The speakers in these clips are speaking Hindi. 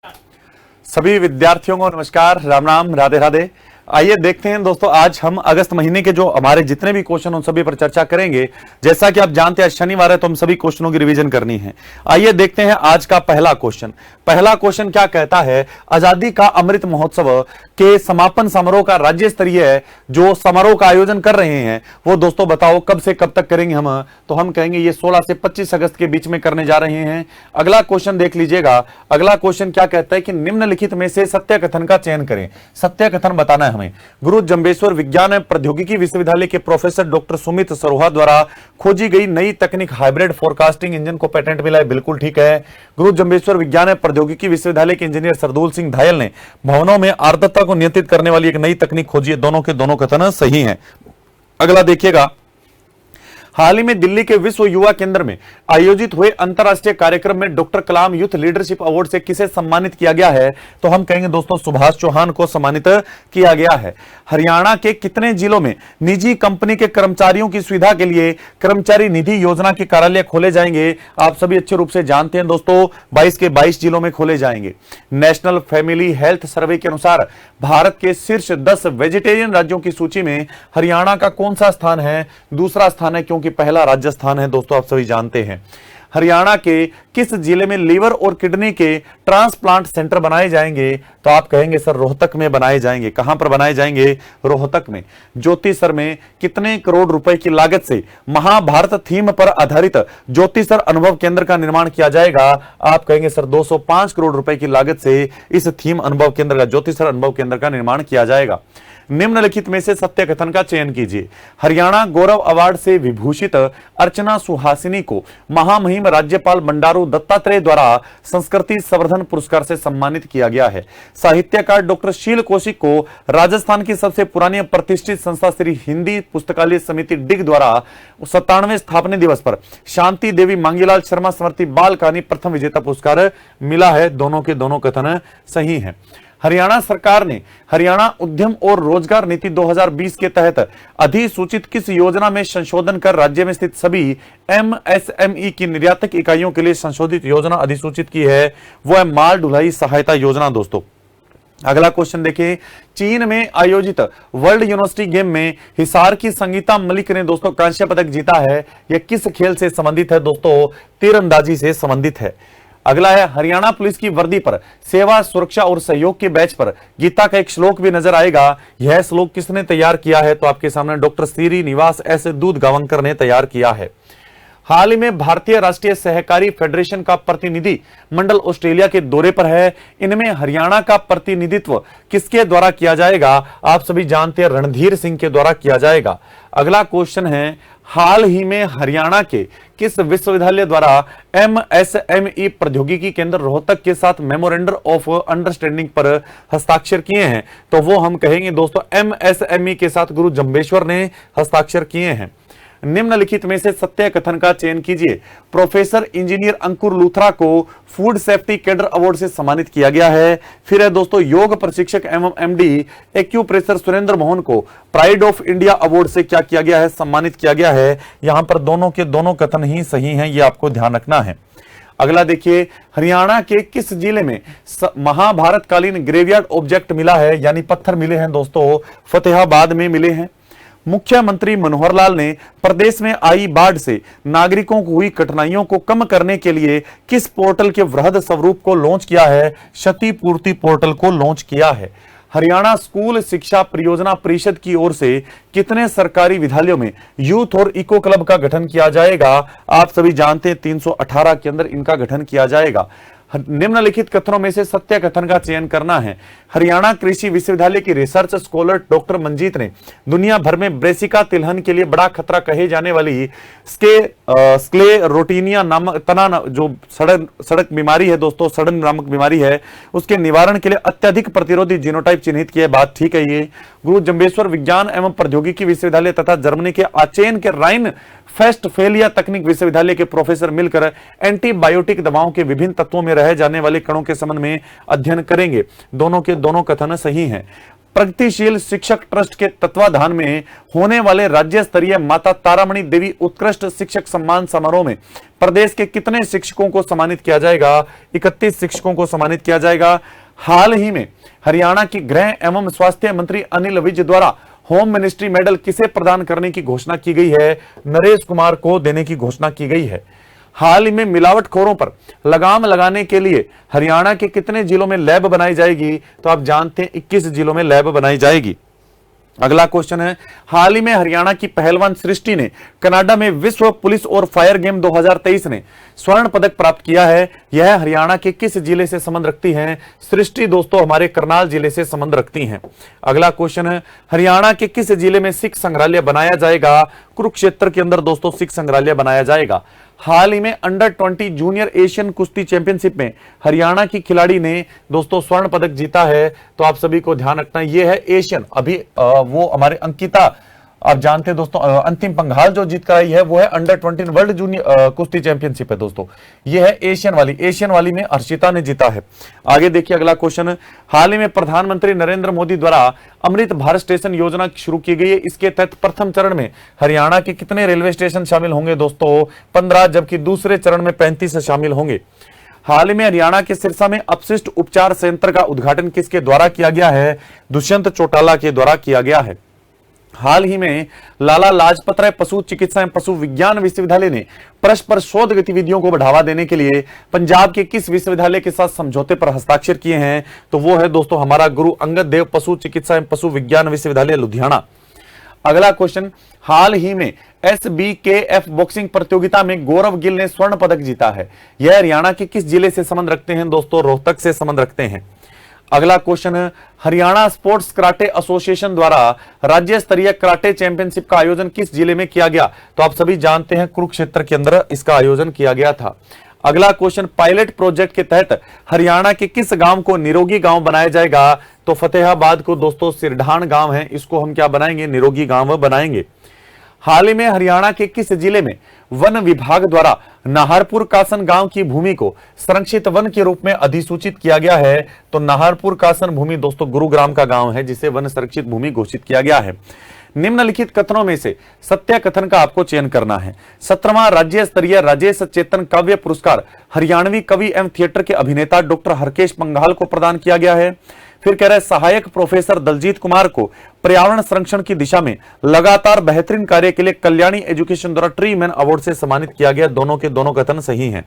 सभी विद्यार्थियों को नमस्कार, राम राम, राधे राधे। आइए देखते हैं दोस्तों, आज हम अगस्त महीने के जो हमारे जितने भी क्वेश्चन उन सभी पर चर्चा करेंगे। जैसा कि आप जानते हैं शनिवार है तो हम सभी क्वेश्चनों की रिवीजन करनी है। आइए देखते हैं आज का पहला क्वेश्चन। पहला क्वेश्चन क्या कहता है, आजादी का अमृत महोत्सव के समापन समारोह का राज्य स्तरीय जो समारोह का आयोजन कर रहे हैं वो दोस्तों बताओ कब से कब तक करेंगे हम? तो हम कहेंगे ये 16 से 25 अगस्त के बीच में करने जा रहे हैं। अगला क्वेश्चन देख लीजिएगा। अगला क्वेश्चन क्या कहता है कि निम्नलिखित में से सत्य कथन का चयन करें। सत्य कथन बताना है हमें। गुरु जंबेश्वर विज्ञान एवं प्रौद्योगिकी विश्वविद्यालय के प्रोफेसर डॉक्टर सुमित सरोहा द्वारा खोजी गई नई तकनीक हाइब्रिड फोरकास्टिंग इंजन को पेटेंट मिला है। बिल्कुल ठीक है। गुरु जंबेश्वर विज्ञान एवं प्रौद्योगिकी विश्वविद्यालय के इंजीनियर सरदूल सिंह धायल ने भवनों में आर्द्रता को नियंत्रित करने वाली एक नई तकनीक खोजी है। दोनों के दोनों कथन सही हैं। अगला देखिएगा, हाल ही में दिल्ली के विश्व युवा केंद्र में आयोजित हुए अंतरराष्ट्रीय कार्यक्रम में डॉक्टर कलाम यूथ लीडरशिप अवार्ड से किसे सम्मानित किया गया है? तो हम कहेंगे दोस्तों सुभाष चौहान को सम्मानित किया गया है। हरियाणा के कितने जिलों में निजी कंपनी के कर्मचारियों की सुविधा के लिए कर्मचारी निधि योजना के कार्यालय खोले जाएंगे? आप सभी अच्छे रूप से जानते हैं दोस्तों, 22 के 22 जिलों में खोले जाएंगे। नेशनल फैमिली हेल्थ सर्वे के अनुसार भारत के शीर्ष 10 वेजिटेरियन राज्यों की सूची में हरियाणा का कौन सा स्थान है? दूसरा स्थान है, क्योंकि पहला राजस्थान है दोस्तों, आप सभी जानते हैं। हरियाणा के किस जिले में लीवर और किडनी के ट्रांसप्लांट सेंटर बनाए जाएंगे? तो आप कहेंगे सर रोहतक में बनाए जाएंगे। कहां पर बनाए जाएंगे? रोहतक में। ज्योतिसर में कितने करोड़ रुपए की लागत से महाभारत थीम पर आधारित ज्योतिसर अनुभव केंद्र का निर्माण किया जाएगा? आप कहेंगे सर 205 करोड़ रुपए की लागत से इस थीम अनुभव केंद्र का, ज्योतिसर अनुभव केंद्र का निर्माण किया जाएगा। निम्नलिखित में से सत्य कथन का चयन कीजिए। हरियाणा गौरव अवार्ड से विभूषित अर्चना सुहासिनी को महामहिम राज्यपाल बंडारू दत्तात्रेय द्वारा संस्कृति संवर्धन पुरस्कार से सम्मानित किया गया है। साहित्यकार डॉक्टर शील कौशिक को राजस्थान की सबसे पुरानी प्रतिष्ठित संस्था श्री हिंदी पुस्तकालय समिति डिग द्वारा 97वें स्थापना दिवस पर शांति देवी मांगीलाल शर्मा स्मृति बाल कहानी प्रथम विजेता पुरस्कार मिला है। दोनों के दोनों कथन सही हैं। हरियाणा सरकार ने हरियाणा उद्यम और रोजगार नीति 2020 के तहत अधिसूचित किस योजना में संशोधन कर राज्य में स्थित सभी एमएसएमई की निर्यातक इकाइयों के लिए संशोधित योजना अधिसूचित की है? वो है माल ढुलाई सहायता योजना दोस्तों। अगला क्वेश्चन देखिए, चीन में आयोजित वर्ल्ड यूनिवर्सिटी गेम में हिसार की संगीता मलिक ने दोस्तों कांस्य पदक जीता है। यह किस खेल से संबंधित है दोस्तों? तीरंदाजी से संबंधित है। अगला है, हरियाणा पुलिस की वर्दी पर सेवा सुरक्षा और सहयोग के बैच पर गीता का एक श्लोक भी नजर आएगा। यह श्लोक किसने तैयार किया है? तो आपके सामने डॉक्टर श्रीनिवास एस दूधगावंकर ने तैयार किया है। हाल ही में भारतीय राष्ट्रीय सहकारी फेडरेशन का प्रतिनिधि मंडल ऑस्ट्रेलिया के दौरे पर है। इनमें हरियाणा का प्रतिनिधित्व किसके द्वारा किया जाएगा? आप सभी जानते हैं रणधीर सिंह के द्वारा किया जाएगा। अगला क्वेश्चन है, हाल ही में हरियाणा के किस विश्वविद्यालय द्वारा एमएसएमई प्रौद्योगिकी केंद्र रोहतक के साथ मेमोरेंडम ऑफ अंडरस्टैंडिंग पर हस्ताक्षर किए हैं? तो वो हम कहेंगे दोस्तों एमएसएमई के साथ गुरु जंबेश्वर ने हस्ताक्षर किए हैं। निम्नलिखित में से सत्य कथन का चयन कीजिए। प्रोफेसर इंजीनियर अंकुर लूथरा को फूड सेफ्टी कैडर अवार्ड से सम्मानित किया गया है। फिर है दोस्तों योग प्रशिक्षक एवं एमडी एक्यूप्रेशर सुरेंद्र मोहन को प्राइड ऑफ इंडिया अवार्ड से क्या किया गया है? सम्मानित किया गया है। यहां पर दोनों के दोनों कथन ही सही हैं, ये आपको ध्यान रखना है। अगला देखिए, हरियाणा के किस जिले में महाभारत कालीन ग्रेवयार्ड ऑब्जेक्ट मिला है, यानी पत्थर मिले हैं दोस्तों? फतेहाबाद में मिले हैं। मुख्यमंत्री मनोहर लाल ने प्रदेश में आई बाढ़ से नागरिकों को हुई कठिनाइयों को कम करने के लिए किस पोर्टल के वृहद स्वरूप को लॉन्च किया है? क्षतिपूर्ति पोर्टल को लॉन्च किया है। हरियाणा स्कूल शिक्षा परियोजना परिषद की ओर से कितने सरकारी विद्यालयों में यूथ और इको क्लब का गठन किया जाएगा? आप सभी जानते हैं 318 के अंदर इनका गठन किया जाएगा। निम्नलिखित कथनों में से सत्य कथन का चयन करना है। हरियाणा कृषि विश्वविद्यालय की रिसर्च स्कॉलर डॉक्टर मंजीत ने दुनिया भर में ब्रेसिका तिलहन के लिए बड़ा खतरा कहे जाने वाली स्क्लेरोटिनिया नामक तना जो सड़क बीमारी है दोस्तों, सड़न नामक बीमारी है, उसके निवारण के लिए अत्यधिक प्रतिरोधी जीनोटाइप चिन्हित किए। बात ठीक है। ये गुरु जंबेश्वर विज्ञान एवं प्रौद्योगिकी विश्वविद्यालय तथा जर्मनी के आचेन के राइन फेस्टफेलिया तकनीक विश्वविद्यालय के प्रोफेसर मिलकर एंटीबायोटिक दवाओं के विभिन्न तत्वों में रह जाने वाले कणों के संबंध में अध्ययन करेंगे। दोनों के दोनों कथन सही हैं। प्रगतिशील शिक्षक ट्रस्ट के तत्वाधान में होने वाले राज्य स्तरीय माता तारामणि देवी उत्कृष्ट शिक्षक सम्मान समारोह में प्रदेश के कितने शिक्षकों को सम्मानित किया जाएगा? 31 शिक्षकों को सम्मानित किया जाएगा। हाल ही में हरियाणा की गृह एवं स्वास्थ्य मंत्री अनिल विज द्वारा होम मिनिस्ट्री मेडल किसे प्रदान करने की घोषणा की गई है? नरेश कुमार को देने की घोषणा की गई है। हाल ही में मिलावटखोरों पर लगाम लगाने के लिए हरियाणा के कितने जिलों में लैब बनाई जाएगी? तो आप जानते हैं 21 जिलों में लैब बनाई जाएगी। अगला क्वेश्चन है, हाल ही में हरियाणा की पहलवान सृष्टि ने कनाडा में विश्व पुलिस और फायर गेम 2023 में स्वर्ण पदक प्राप्त किया है। यह हरियाणा के किस जिले से संबंध रखती हैं? सृष्टि दोस्तों हमारे करनाल जिले से संबंध रखती हैं। अगला क्वेश्चन है, हरियाणा के किस जिले में सिख संग्रहालय बनाया जाएगा? कुरुक्षेत्र के अंदर दोस्तों सिख संग्रहालय बनाया जाएगा। हाल ही में अंडर 20 जूनियर एशियन कुश्ती चैंपियनशिप में हरियाणा की खिलाड़ी ने दोस्तों स्वर्ण पदक जीता है। तो आप सभी को ध्यान रखना, यह है एशियन, अभी वो हमारे अंकिता आप जानते हैं दोस्तों, अंतिम पंघाल जो जीत कर आई है वो है अंडर 20 वर्ल्ड जूनियर कुश्ती चैंपियनशिप है दोस्तों। ये है एशियन वाली में हर्षिता ने जीता है। आगे देखिए अगला क्वेश्चन, हाल ही में प्रधानमंत्री नरेंद्र मोदी द्वारा अमृत भारत स्टेशन योजना शुरू की गई है। इसके तहत प्रथम चरण में हरियाणा के कितने रेलवे स्टेशन शामिल होंगे दोस्तों? 15, जबकि दूसरे चरण में 35 शामिल होंगे। हाल ही में हरियाणा के सिरसा में अपशिष्ट उपचार संयंत्र का उद्घाटन किसके द्वारा किया गया है? दुष्यंत चौटाला के द्वारा किया गया है। हाल ही में लाला लाजपत राय पशु चिकित्सा एवं पशु विज्ञान विश्वविद्यालय ने परस्पर शोध गतिविधियों को बढ़ावा देने के लिए पंजाब के किस विश्वविद्यालय के साथ समझौते पर हस्ताक्षर किए हैं? तो वो है दोस्तों हमारा गुरु अंगद देव पशु चिकित्सा एवं पशु विज्ञान विश्वविद्यालय लुधियाना। अगला क्वेश्चन, हाल ही में SBKF बॉक्सिंग प्रतियोगिता में गौरव गिल ने स्वर्ण पदक जीता है। यह हरियाणा के किस जिले से संबंध रखते हैं दोस्तों? रोहतक से संबंध रखते हैं। अगला क्वेश्चन है, हरियाणा स्पोर्ट्स कराटे एसोसिएशन द्वारा राज्य स्तरीय कराटे चैंपियनशिप का आयोजन किस जिले में किया गया? तो आप सभी जानते हैं कुरुक्षेत्र के अंदर इसका आयोजन किया गया था। अगला क्वेश्चन, पायलट प्रोजेक्ट के तहत हरियाणा के किस गांव को निरोगी गांव बनाया जाएगा? तो फतेहाबाद को दोस्तों सिरढान गांव है, इसको हम क्या बनाएंगे? निरोगी गांव बनाएंगे। हाल ही में हरियाणा के किस जिले में वन विभाग द्वारा नाहरपुर कासन गांव की भूमि को संरक्षित वन के रूप में अधिसूचित किया गया है? तो नाहरपुर कासन भूमि दोस्तों गुरुग्राम का गांव है जिसे वन संरक्षित भूमि घोषित किया गया है। निम्नलिखित कथनों में से सत्य कथन का आपको चयन करना है। 17वां राज्य स्तरीय राजेश चेतन काव्य पुरस्कार हरियाणवी कवि एवं थिएटर के अभिनेता डॉक्टर हरकेश पंघाल को प्रदान किया गया है। फिर कह रहे हैं, सहायक प्रोफेसर दलजीत कुमार को पर्यावरण संरक्षण की दिशा में लगातार बेहतरीन कार्य के लिए कल्याणी एजुकेशन द्वारा ट्री मैन अवार्ड से सम्मानित किया गया। दोनों के दोनों कथन सही हैं।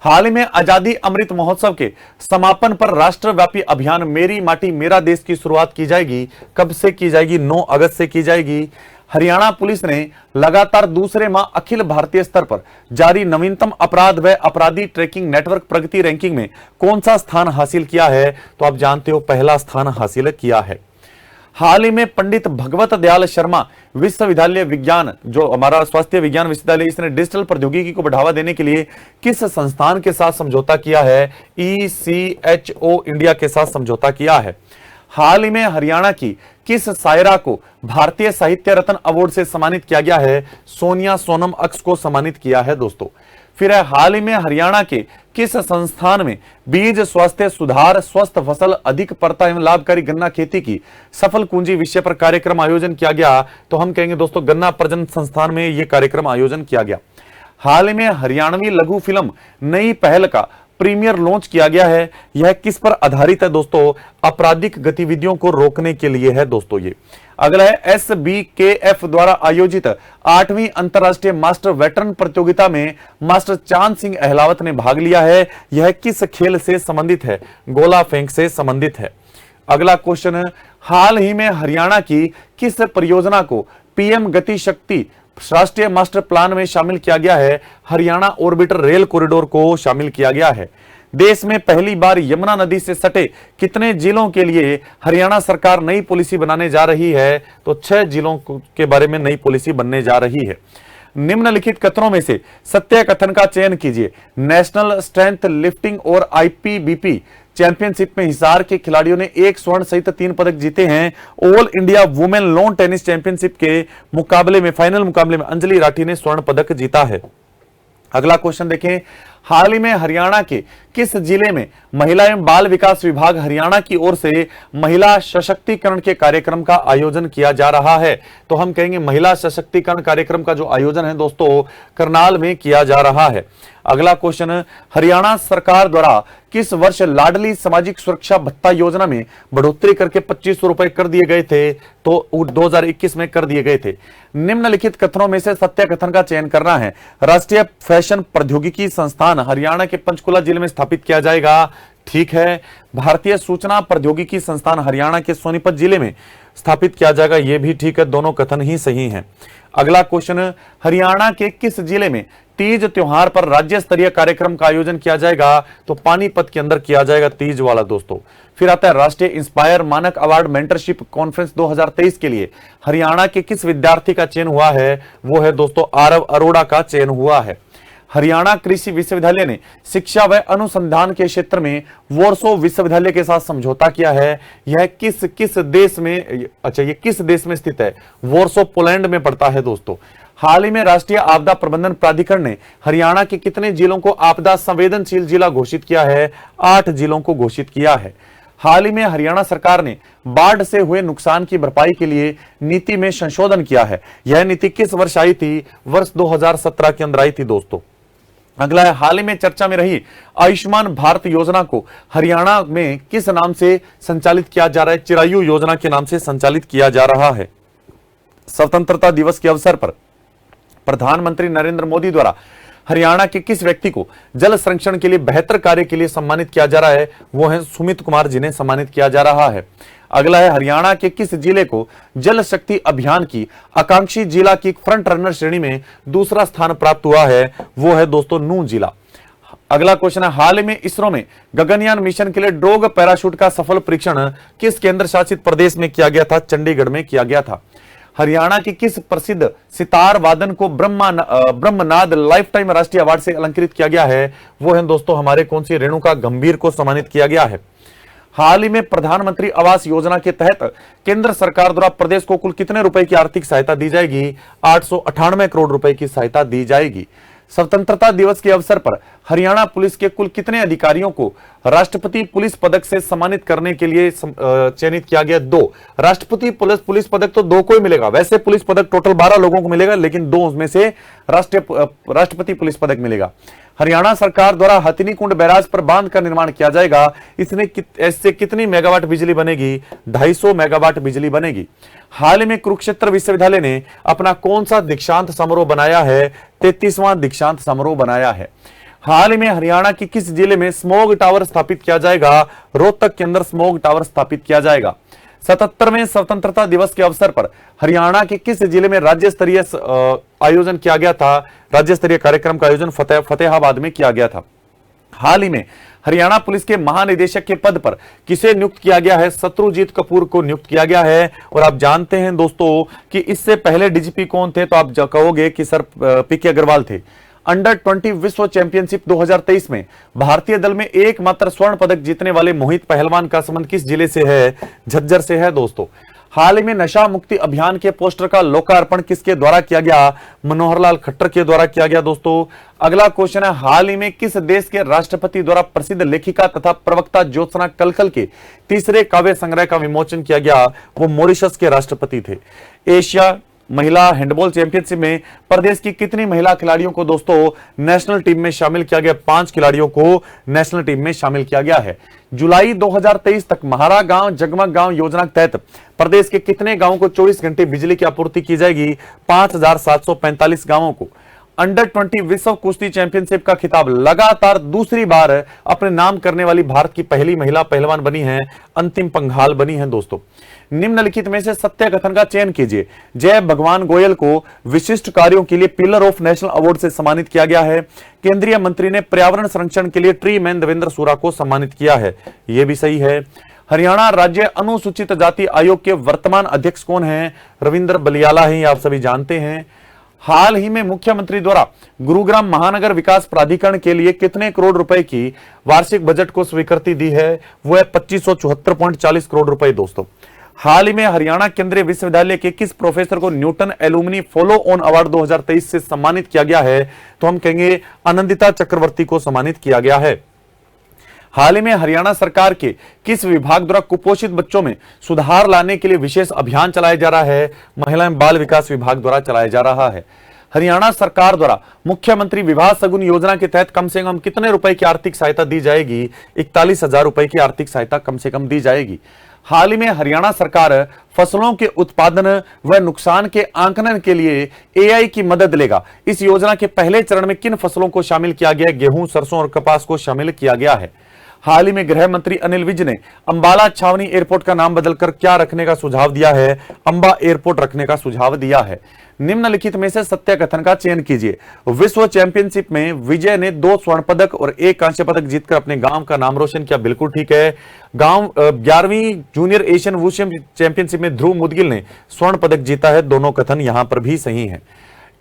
हाल ही में आजादी अमृत महोत्सव के समापन पर राष्ट्रव्यापी अभियान मेरी माटी मेरा देश की शुरुआत की जाएगी। कब से की जाएगी? 9 अगस्त से की जाएगी। हरियाणा पुलिस ने लगातार दूसरे माह अखिल भारतीय स्तर पर जारी नवीनतम अपराध व अपराधी ट्रैकिंग नेटवर्क प्रगति रैंकिंग में कौन सा स्थान हासिल किया है? तो आप जानते हो पहला स्थान हासिल किया है। हाल ही में पंडित भगवत दयाल शर्मा विश्वविद्यालय विज्ञान, जो हमारा स्वास्थ्य विज्ञान विश्वविद्यालय, इसने डिजिटल प्रौद्योगिकी को बढ़ावा देने के लिए किस संस्थान के साथ समझौता किया है? ECHO इंडिया के साथ समझौता किया है। हाल ही में हरियाणा की किस शायरा को भारतीय साहित्य रत्न अवार्ड से सम्मानित किया गया है? सोनिया सोनम अक्स को सम्मानित किया है दोस्तों। फिर है, हाल ही में हरियाणा के किस संस्थान में बीज स्वास्थ्य सुधार स्वस्थ फसल अधिक परता एवं लाभकारी गन्ना खेती की सफल कुंजी विषय पर कार्यक्रम आयोजन किया गया? तो हम कहेंगे दोस्तों गन्ना प्रजनन संस्थान में यह कार्यक्रम आयोजन किया गया। हाल ही में हरियाणवी लघु फिल्म नई पहल का प्रीमियर लॉन्च किया गया है। यह किस पर आधारित है दोस्तों? आपराधिक गतिविधियों को रोकने के लिए है दोस्तों ये। अगला है, SBKF द्वारा आयोजित 8वीं अंतरराष्ट्रीय मास्टर वेटरन प्रतियोगिता में मास्टर चांद सिंह अहलावत ने भाग लिया है। यह किस खेल से संबंधित है? गोला फेंक से संबंधित है। अगला क्वेश्चन है, हाल ही में हरियाणा की किस परियोजना को PM गति शक्ति राष्ट्रीय मास्टर प्लान में शामिल किया गया है? हरियाणा ऑर्बिटर रेल कॉरिडोर को शामिल किया गया है। देश में पहली बार यमुना नदी से सटे कितने जिलों के लिए हरियाणा सरकार नई पॉलिसी बनाने जा रही है? तो 6 जिलों के बारे में नई पॉलिसी बनने जा रही है। निम्नलिखित कथनों में से सत्य कथन का चयन कीजिए। नेशनल स्ट्रेंथ लिफ्टिंग और IPBP चैंपियनशिप में हिसार के खिलाड़ियों ने 1 स्वर्ण सहित 3 पदक जीते हैं। All India women lawn tennis championship के मुकाबले में फाइनल मुकाबले में अंजलि राठी ने स्वर्ण पदक जीता है। अगला क्वेश्चन देखें, हाल ही में हरियाणा के किस जिले में महिला एवं बाल विकास विभाग हरियाणा की ओर से महिला सशक्तिकरण के कार्यक्रम का आयोजन किया जा रहा है? तो हम कहेंगे महिला सशक्तिकरण कार्यक्रम का जो आयोजन है दोस्तों करनाल में किया जा रहा है। अगला क्वेश्चन, हरियाणा सरकार द्वारा किस वर्ष लाडली सामाजिक सुरक्षा भत्ता योजना में बढ़ोतरी करके 2500 रुपए कर दिए गए थे? तो 2021 में कर दिए गए थे। निम्नलिखित कथनों में से सत्य कथन का चयन करना है। राष्ट्रीय फैशन प्रौद्योगिकी संस्थान हरियाणा के पंचकुला जिले में स्थापित किया जाएगा, ठीक है। भारतीय सूचना प्रौद्योगिकी संस्थान हरियाणा के सोनीपत जिले में स्थापित किया जाएगा, यह भी ठीक है, दोनों कथन ही सही हैं। अगला क्वेश्चन, हरियाणा के किस जिले में तीज त्योहार पर राज्य स्तरीय कार्यक्रम का आयोजन किया जाएगा? तो पानीपत के अंदर किया जाएगा तीज वाला दोस्तों। फिर आता है राष्ट्रीय इंस्पायर मानक अवार्ड मेंटरशिप कॉन्फ्रेंस 2023 के लिए हरियाणा के किस विद्यार्थी का चयन हुआ है? वो है दोस्तों आरव अरोड़ा का चयन हुआ है। हरियाणा कृषि विश्वविद्यालय ने शिक्षा व अनुसंधान के क्षेत्र में वॉर्सो विश्वविद्यालय के साथ समझौता किया है। यह किस देश में, अच्छा ये किस देश में स्थित है? वॉर्सो पोलैंड में पड़ता है दोस्तों। हाल ही में राष्ट्रीय आपदा प्रबंधन प्राधिकरण ने हरियाणा के कितने जिलों को आपदा संवेदनशील जिला घोषित किया है? 8 जिलों को घोषित किया है। हाल ही में हरियाणा सरकार ने बाढ़ से हुए नुकसान की भरपाई के लिए नीति में संशोधन किया है। यह नीति किस वर्ष आई थी? वर्ष 2017 के अंदर आई थी दोस्तों। अगला है, हाल ही में चर्चा में रही आयुष्मान भारत योजना को हरियाणा में किस नाम से संचालित किया जा रहा है? चिरायु योजना के नाम से संचालित किया जा रहा है। स्वतंत्रता दिवस के अवसर पर प्रधानमंत्री नरेंद्र मोदी द्वारा हरियाणा के किस व्यक्ति को जल संरक्षण के लिए बेहतर कार्य के लिए सम्मानित किया जा रहा है? वो है सुमित कुमार, जिन्हें सम्मानित किया जा रहा है। अगला है, हरियाणा के किस जिले को जल शक्ति अभियान की आकांक्षी जिला की फ्रंट रनर श्रेणी में दूसरा स्थान प्राप्त हुआ है? वो है दोस्तों नूंह जिला। अगला क्वेश्चन है, हाल ही में इसरो में गगनयान मिशन के लिए ड्रोग पैराशूट का सफल परीक्षण किस केंद्र शासित प्रदेश में किया गया था? चंडीगढ़ में किया गया था। हरियाणा की किस प्रसिद्ध सितार वादन को ब्रह्मनाद लाइफ टाइम राष्ट्रीय अवार्ड से अलंकृत किया गया है? वो है दोस्तों हमारे कौन सी रेणुका गंभीर को सम्मानित किया गया है। हाल ही में प्रधानमंत्री आवास योजना के तहत केंद्र सरकार द्वारा प्रदेश को कुल कितने रुपए की आर्थिक सहायता दी जाएगी? 898 करोड़ रुपए की सहायता दी जाएगी। स्वतंत्रता दिवस के अवसर पर हरियाणा पुलिस के कुल कितने अधिकारियों को राष्ट्रपति पुलिस पदक से सम्मानित करने के लिए चयनित किया गया? 2। राष्ट्रपति पुलिस पदक तो 2 को ही मिलेगा, वैसे पुलिस पदक टोटल 12 लोगों को मिलेगा, लेकिन 2 में से राष्ट्रपति पुलिस पदक मिलेगा। हरियाणा सरकार द्वारा हथिनी कुंड बैराज पर बांध का निर्माण किया जाएगा। इससे कितनी मेगावाट बिजली बनेगी? 250 मेगावाट बिजली बनेगी। हाल ही में कुरुक्षेत्र विश्वविद्यालय ने अपना कौन सा दीक्षांत समारोह बनाया है? 33वां दीक्षांत समारोह बनाया है। हाल ही में हरियाणा की किस जिले में स्मॉग टावर स्थापित किया जाएगा? रोहतक के अंदर स्मॉग टावर स्थापित किया जाएगा। 77वें स्वतंत्रता दिवस के अवसर पर हरियाणा के किस जिले में राज्य स्तरीय आयोजन किया गया था? राज्य स्तरीय कार्यक्रम का आयोजन फतेहाबाद में किया गया था। हाल ही में हरियाणा पुलिस के महानिदेशक के पद पर किसे नियुक्त किया गया है? शत्रुजीत कपूर को नियुक्त किया गया है। और आप जानते हैं दोस्तों कि इससे पहले डीजीपी कौन थे? तो आप कहोगे कि सर पीके अग्रवाल थे। अंडर 20 विश्व चैंपियनशिप 2023 में भारतीय दल में एकमात्र स्वर्ण पदक जीतने वाले मोहित पहलवान का संबंध किस जिले से है? झज्जर से है दोस्तों। हाल ही में नशा मुक्ति अभियान के पोस्टर का लोकार्पण किसके द्वारा किया गया? मनोहर लाल खट्टर के द्वारा किया गया दोस्तों। अगला क्वेश्चन है, हाल ही में किस देश के राष्ट्रपति द्वारा प्रसिद्ध लेखिका तथा प्रवक्ता ज्योत्सना कलकल के तीसरे काव्य संग्रह का विमोचन किया गया? वो मॉरिशस के राष्ट्रपति थे। एशिया महिला हैंडबॉल चैंपियनशिप में प्रदेश की कितनी महिला खिलाड़ियों को दोस्तों नेशनल टीम में शामिल किया गया? 5 खिलाड़ियों को नेशनल टीम में शामिल किया गया है। जुलाई 2023 तक महारा गांव जगमग गांव योजना के तहत प्रदेश के कितने गांवों को 24 घंटे बिजली की आपूर्ति की जाएगी? 5745 गांवों को। अंडर 20 विश्व कुश्ती चैंपियनशिप का खिताब लगातार दूसरी बार अपने नाम करने वाली भारत की पहली महिला पहलवान बनी है, अंतिम पंघाल बनी है दोस्तों। निम्नलिखित में से सत्य कथन का चयन कीजिए। जय भगवान गोयल को विशिष्ट कार्यों के लिए पिलर ऑफ नेशनल अवार्ड से सम्मानित किया गया है। केंद्रीय मंत्री ने पर्यावरण संरक्षण के लिए ट्री मैन देवेंद्र सूरा को सम्मानित किया है, यह भी सही है। हरियाणा राज्य अनुसूचित जाति आयोग के वर्तमान अध्यक्ष कौन है? रविंद्र बलियाला ही, आप सभी जानते हैं। हाल ही में मुख्यमंत्री द्वारा गुरुग्राम महानगर विकास प्राधिकरण के लिए कितने करोड़ रुपए की वार्षिक बजट को स्वीकृति दी है? वो है 2574.40 करोड़ रुपए दोस्तों। हाल ही में हरियाणा केंद्रीय विश्वविद्यालय के किस प्रोफेसर को Newton alumni follow on award 2023 से सम्मानित किया गया है? तो हम कहेंगे आनंदिता चक्रवर्ती को सम्मानित किया गया है। हाल ही में हरियाणा सरकार के किस विभाग द्वारा कुपोषित बच्चों में सुधार लाने के लिए विशेष अभियान चलाया जा रहा है? महिला एवं बाल विकास विभाग द्वारा चलाया जा रहा है। हरियाणा सरकार द्वारा मुख्यमंत्री विवाह शगुन योजना के तहत कम से कम कितने रुपए की आर्थिक सहायता दी जाएगी? 41,000 रुपए की आर्थिक सहायता कम से कम दी जाएगी। हाल ही में हरियाणा सरकार फसलों के उत्पादन व नुकसान के आंकलन के लिए एआई की मदद लेगा। इस योजना के पहले चरण में किन फसलों को शामिल किया गया? गेहूं, सरसों और कपास को शामिल किया गया है। हाल ही में गृह मंत्री अनिल विज ने अंबाला छावनी एयरपोर्ट का नाम बदलकर क्या रखने का सुझाव दिया है? अंबा एयरपोर्ट रखने का सुझाव दिया है। निम्नलिखित में से सत्य कथन का चयन कीजिए। विश्व चैंपियनशिप में विजय ने 2 स्वर्ण पदक और 1 कांस्य पदक जीतकर अपने गांव का नाम रोशन किया। बिल्कुल ठीक है। गांव 11वीं जूनियर एशियन वुशु चैंपियनशिप में ध्रुव मुदगिल ने स्वर्ण पदक जीता है। दोनों कथन यहां पर भी सही है।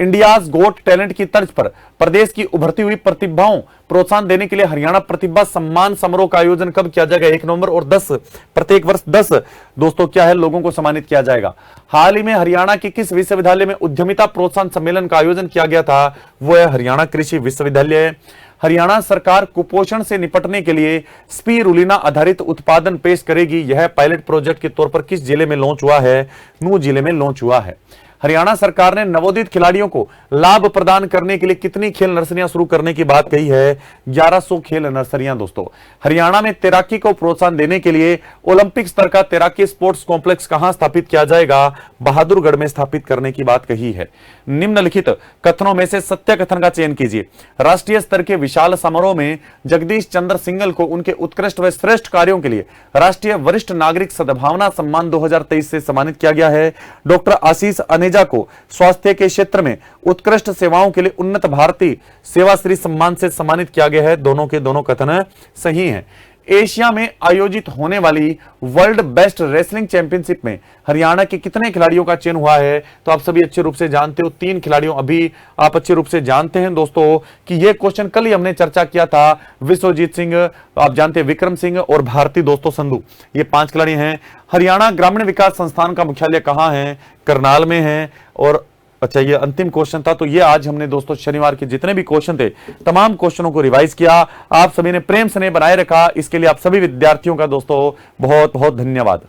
इंडियाज गोट टैलेंट की तर्ज पर प्रदेश की उभरती हुई प्रतिभाओं प्रोत्साहन देने के लिए हरियाणा प्रतिभा सम्मान समारोह का आयोजन कब किया जाएगा? 1 नवंबर और 10 प्रत्येक वर्ष 10 दोस्तों क्या है लोगों को सम्मानित किया जाएगा। हाल ही में हरियाणा के किस विश्वविद्यालय में उद्यमिता प्रोत्साहन सम्मेलन का आयोजन किया गया था? वो है हरियाणा कृषि विश्वविद्यालय। हरियाणा सरकार कुपोषण से निपटने के लिए स्पिरुलिना आधारित उत्पादन पेश करेगी। यह पायलट प्रोजेक्ट के तौर पर किस जिले में लॉन्च हुआ है? नूंह जिले में लॉन्च हुआ है। हरियाणा सरकार ने नवोदित खिलाड़ियों को लाभ प्रदान करने के लिए कितनी खेल नर्सरियां शुरू करने की बात कही है? 1100 खेल नर्सरियां। दोस्तों हरियाणा में तैराकी को प्रोत्साहन देने के लिए ओलंपिक स्तर का तैराकी स्पोर्ट्स कॉम्प्लेक्स कहां स्थापित किया जाएगा? बहादुरगढ़ में स्थापित करने की बात कही है। निम्नलिखित कथनों में से सत्य कथन का चयन कीजिए। राष्ट्रीय स्तर के विशाल समारोह में जगदीश चंद्र सिंगल को उनके उत्कृष्ट व श्रेष्ठ कार्यों के लिए राष्ट्रीय वरिष्ठ नागरिक सद्भावना सम्मान 2023 से सम्मानित किया गया है। डॉक्टर आशीष अनेजा को स्वास्थ्य के क्षेत्र में उत्कृष्ट सेवाओं के लिए उन्नत भारतीय सेवा श्री सम्मान से सम्मानित किया गया है। दोनों के दोनों कथन सही हैं। एशिया में आयोजित होने वाली वर्ल्ड बेस्ट रेसलिंग चैंपियनशिप में हरियाणा के कितने खिलाड़ियों का चयन हुआ है? तो आप सभी अच्छे रूप से जानते हो 3 खिलाड़ियों अभी आप अच्छे रूप से जानते हैं दोस्तों कि यह क्वेश्चन कल ही हमने चर्चा किया था। विश्वजीत सिंह, आप जानते हैं विक्रम सिंह और भारती दोस्तों संधू, ये 5 खिलाड़ी हैं। हरियाणा ग्रामीण विकास संस्थान का मुख्यालय कहां है? करनाल में है। और अच्छा ये अंतिम क्वेश्चन था। तो ये आज हमने दोस्तों शनिवार के जितने भी क्वेश्चन थे तमाम क्वेश्चनों को रिवाइज किया। आप सभी ने प्रेम स्नेह बनाए रखा, इसके लिए आप सभी विद्यार्थियों का दोस्तों बहुत बहुत धन्यवाद।